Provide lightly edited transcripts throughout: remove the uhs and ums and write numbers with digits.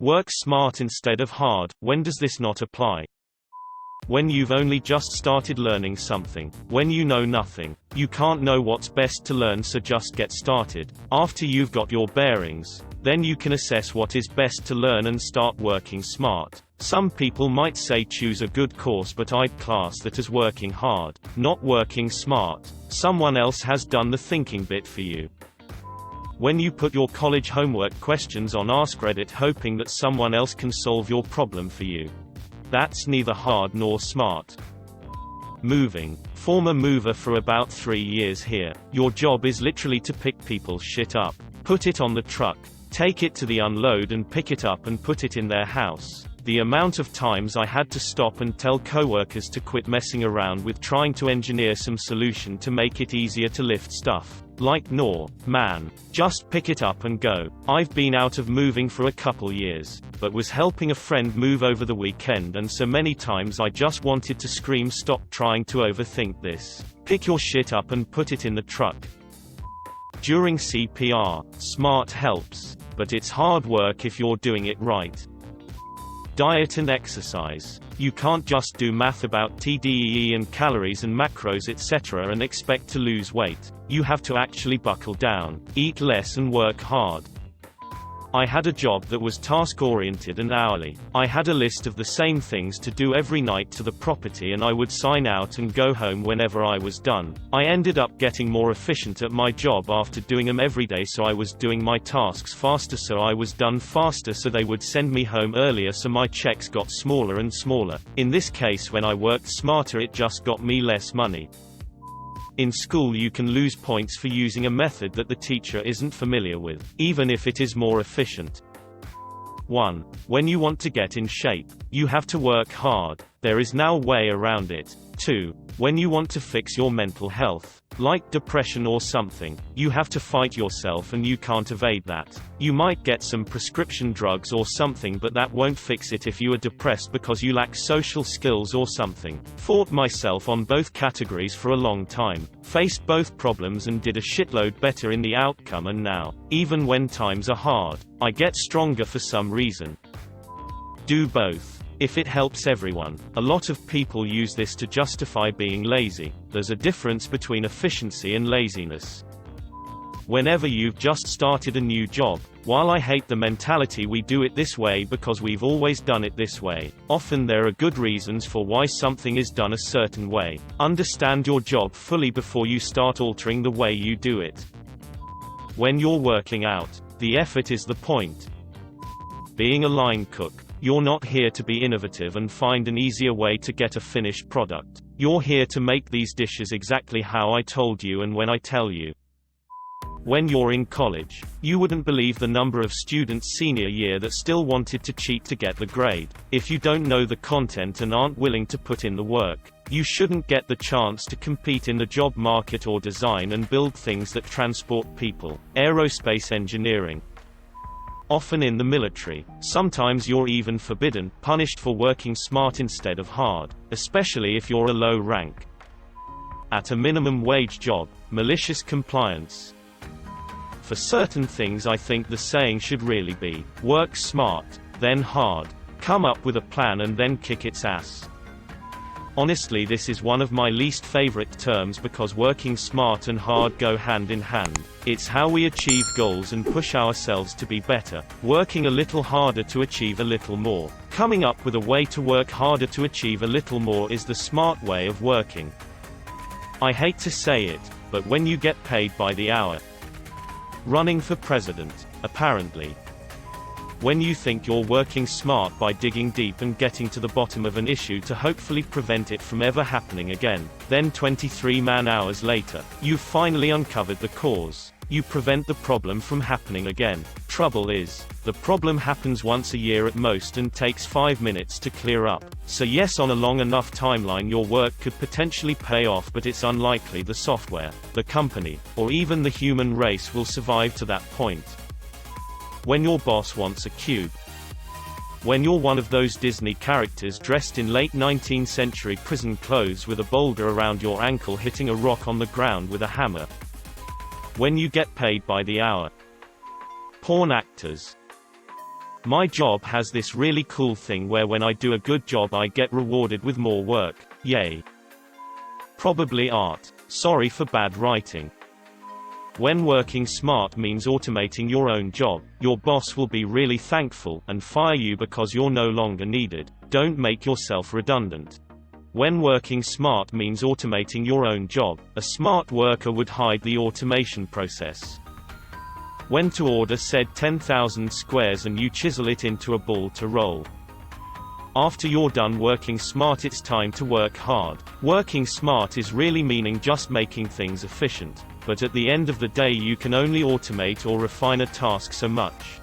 Work smart instead of hard. When does this not apply? When you've only just started learning something. When you know nothing. You can't know what's best to learn, so just get started. After you've got your bearings, then you can assess what is best to learn and start working smart. Some people might say choose a good course, but I'd class that as working hard, not working smart. Someone else has done the thinking bit for you. When you put your college homework questions on Ask Reddit hoping that someone else can solve your problem for you. That's neither hard nor smart. Moving. Former mover for about 3 years here. Your job is literally to pick people's shit up. Put it on the truck. Take it to the unload and pick it up and put it in their house. The amount of times I had to stop and tell coworkers to quit messing around with trying to engineer some solution to make it easier to lift stuff. Like, no, man. Just pick it up and go. I've been out of moving for a couple years, but was helping a friend move over the weekend, and so many times I just wanted to scream, stop trying to overthink this. Pick your shit up and put it in the truck. During CPR, smart helps, but it's hard work if you're doing it right. Diet and exercise. You can't just do math about TDEE and calories and macros etc. and expect to lose weight. You have to actually buckle down, eat less and work hard. I had a job that was task-oriented and hourly. I had a list of the same things to do every night to the property, and I would sign out and go home whenever I was done. I ended up getting more efficient at my job after doing them every day, so I was doing my tasks faster, so I was done faster, so they would send me home earlier, so my checks got smaller and smaller. In this case, when I worked smarter, it just got me less money. In school you can lose points for using a method that the teacher isn't familiar with, even if it is more efficient. 1. When you want to get in shape, you have to work hard. There is no way around it. 2. When you want to fix your mental health, like depression or something, you have to fight yourself and you can't evade that. You might get some prescription drugs or something, but that won't fix it if you are depressed because you lack social skills or something. Fought myself on both categories for a long time, faced both problems and did a shitload better in the outcome, and now, even when times are hard, I get stronger for some reason. Do both. If it helps everyone. A lot of people use this to justify being lazy. There's a difference between efficiency and laziness. Whenever you've just started a new job, while I hate the mentality we do it this way because we've always done it this way, often there are good reasons for why something is done a certain way. Understand your job fully before you start altering the way you do it. When you're working out, the effort is the point. Being a line cook, you're not here to be innovative and find an easier way to get a finished product. You're here to make these dishes exactly how I told you and when I tell you. When you're in college, you wouldn't believe the number of students senior year that still wanted to cheat to get the grade. If you don't know the content and aren't willing to put in the work, you shouldn't get the chance to compete in the job market or design and build things that transport people. Aerospace engineering. Often in the military, sometimes you're even forbidden, punished for working smart instead of hard, especially if you're a low rank. At a minimum wage job, malicious compliance. For certain things I think the saying should really be, work smart, then hard. Come up with a plan and then kick its ass. Honestly, this is one of my least favorite terms because working smart and hard go hand in hand. It's how we achieve goals and push ourselves to be better. Working a little harder to achieve a little more. Coming up with a way to work harder to achieve a little more is the smart way of working. I hate to say it, but when you get paid by the hour. Running for president, apparently. When you think you're working smart by digging deep and getting to the bottom of an issue to hopefully prevent it from ever happening again, then 23 man-hours later, you've finally uncovered the cause. You prevent the problem from happening again. Trouble is, the problem happens once a year at most and takes 5 minutes to clear up. So yes, on a long enough timeline your work could potentially pay off, but it's unlikely the software, the company, or even the human race will survive to that point. When your boss wants a cube. When you're one of those Disney characters dressed in late 19th century prison clothes with a boulder around your ankle hitting a rock on the ground with a hammer. When you get paid by the hour. Porn actors. My job has this really cool thing where when I do a good job I get rewarded with more work. Yay. Probably art. Sorry for bad writing. When working smart means automating your own job, your boss will be really thankful and fire you because you're no longer needed. Don't make yourself redundant. When working smart means automating your own job, a smart worker would hide the automation process. When to order said 10,000 squares and you chisel it into a ball to roll. After you're done working smart, it's time to work hard. Working smart is really meaning just making things efficient, but at the end of the day you can only automate or refine a task so much.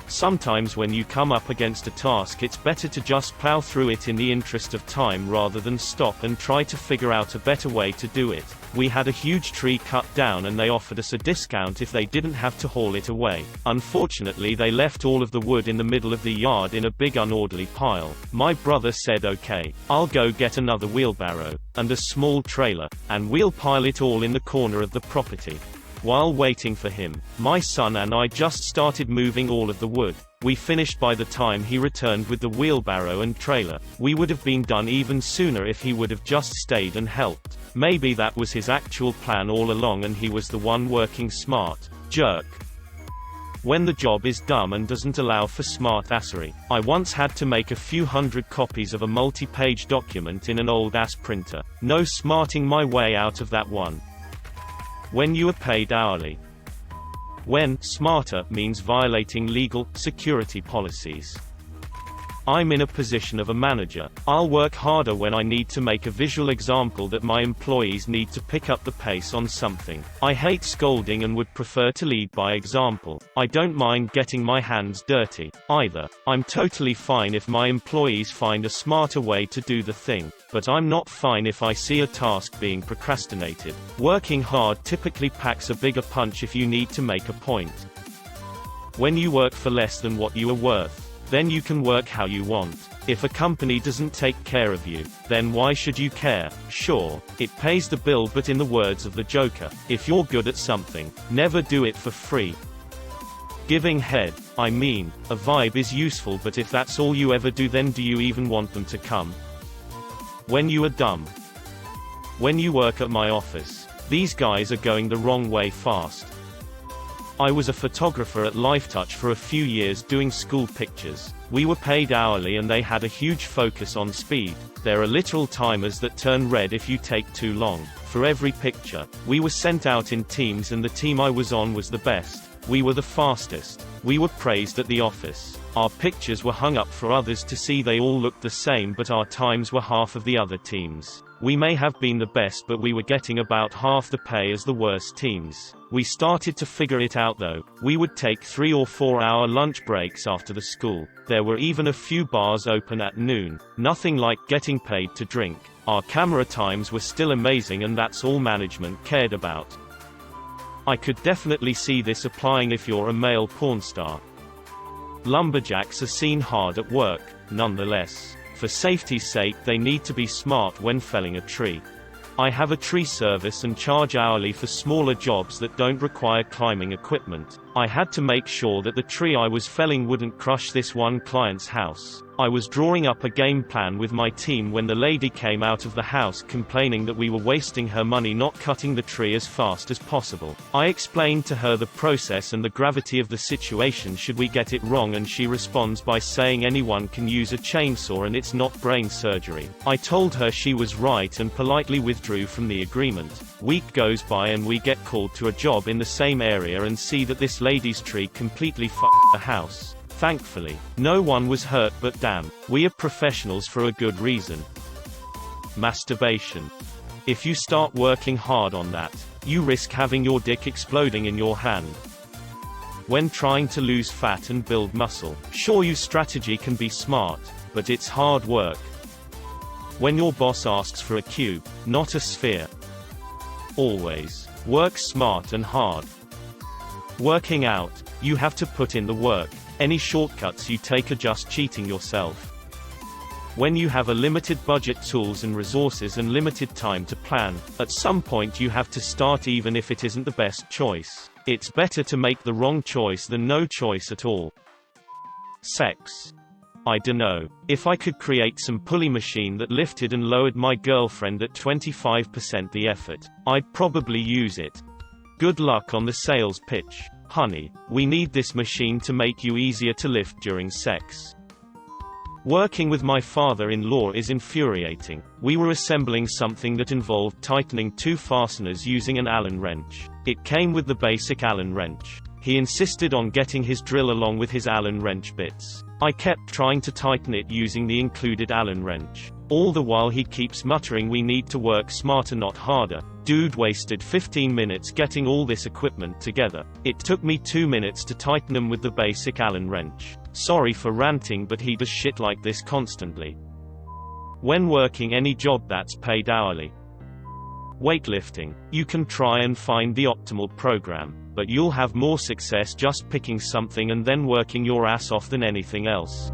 Sometimes when you come up against a task it's better to just plow through it in the interest of time rather than stop and try to figure out a better way to do it. We had a huge tree cut down and they offered us a discount if they didn't have to haul it away. Unfortunately they left all of the wood in the middle of the yard in a big unorderly pile. My brother said okay, I'll go get another wheelbarrow, and a small trailer, and we'll pile it all in the corner of the property. While waiting for him, my son and I just started moving all of the wood. We finished by the time he returned with the wheelbarrow and trailer. We would have been done even sooner if he would have just stayed and helped. Maybe that was his actual plan all along and he was the one working smart. Jerk. When the job is dumb and doesn't allow for smart-assery. I once had to make a few hundred copies of a multi-page document in an old-ass printer. No smarting my way out of that one. When you are paid hourly. When smarter means violating legal security policies. I'm in a position of a manager. I'll work harder when I need to make a visual example that my employees need to pick up the pace on something. I hate scolding and would prefer to lead by example. I don't mind getting my hands dirty, either. I'm totally fine if my employees find a smarter way to do the thing, but I'm not fine if I see a task being procrastinated. Working hard typically packs a bigger punch if you need to make a point. When you work for less than what you are worth, then you can work how you want. If a company doesn't take care of you, then why should you care? Sure, it pays the bill, but in the words of the Joker, if you're good at something, never do it for free. Giving head. I mean, a vibe is useful, but if that's all you ever do, then do you even want them to come? When you are dumb. When you work at my office. These guys are going the wrong way fast. I was a photographer at LifeTouch for a few years doing school pictures. We were paid hourly and they had a huge focus on speed. There are literal timers that turn red if you take too long. For every picture, we were sent out in teams and the team I was on was the best. We were the fastest. We were praised at the office. Our pictures were hung up for others to see. They all looked the same, but our times were half of the other teams. We may have been the best, but we were getting about half the pay as the worst teams. We started to figure it out though. We would take 3 or 4 hour lunch breaks after the school. There were even a few bars open at noon. Nothing like getting paid to drink. Our camera times were still amazing, and that's all management cared about. I could definitely see this applying if you're a male porn star. Lumberjacks are seen hard at work, nonetheless. For safety's sake, they need to be smart when felling a tree. I have a tree service and charge hourly for smaller jobs that don't require climbing equipment. I had to make sure that the tree I was felling wouldn't crush this one client's house. I was drawing up a game plan with my team when the lady came out of the house complaining that we were wasting her money not cutting the tree as fast as possible. I explained to her the process and the gravity of the situation should we get it wrong, and she responds by saying anyone can use a chainsaw and it's not brain surgery. I told her she was right and politely withdrew from the agreement. Week goes by and we get called to a job in the same area and see that this lady's tree completely f***ed the house. Thankfully, no one was hurt, but damn, we are professionals for a good reason. Masturbation. If you start working hard on that, you risk having your dick exploding in your hand. When trying to lose fat and build muscle. Sure, your strategy can be smart, but it's hard work. When your boss asks for a cube, not a sphere. Always. Work smart and hard. Working out. You have to put in the work. Any shortcuts you take are just cheating yourself. When you have a limited budget, tools and resources, and limited time to plan, at some point you have to start even if it isn't the best choice. It's better to make the wrong choice than no choice at all. Sex. I dunno. If I could create some pulley machine that lifted and lowered my girlfriend at 25% the effort, I'd probably use it. Good luck on the sales pitch. Honey, we need this machine to make you easier to lift during sex. Working with my father-in-law is infuriating. We were assembling something that involved tightening two fasteners using an Allen wrench. It came with the basic Allen wrench. He insisted on getting his drill along with his Allen wrench bits. I kept trying to tighten it using the included Allen wrench. All the while he keeps muttering we need to work smarter not harder. Dude wasted 15 minutes getting all this equipment together. It took me 2 minutes to tighten them with the basic Allen wrench. Sorry for ranting, but he does shit like this constantly. When working any job that's paid hourly. Weightlifting. You can try and find the optimal program, but you'll have more success just picking something and then working your ass off than anything else.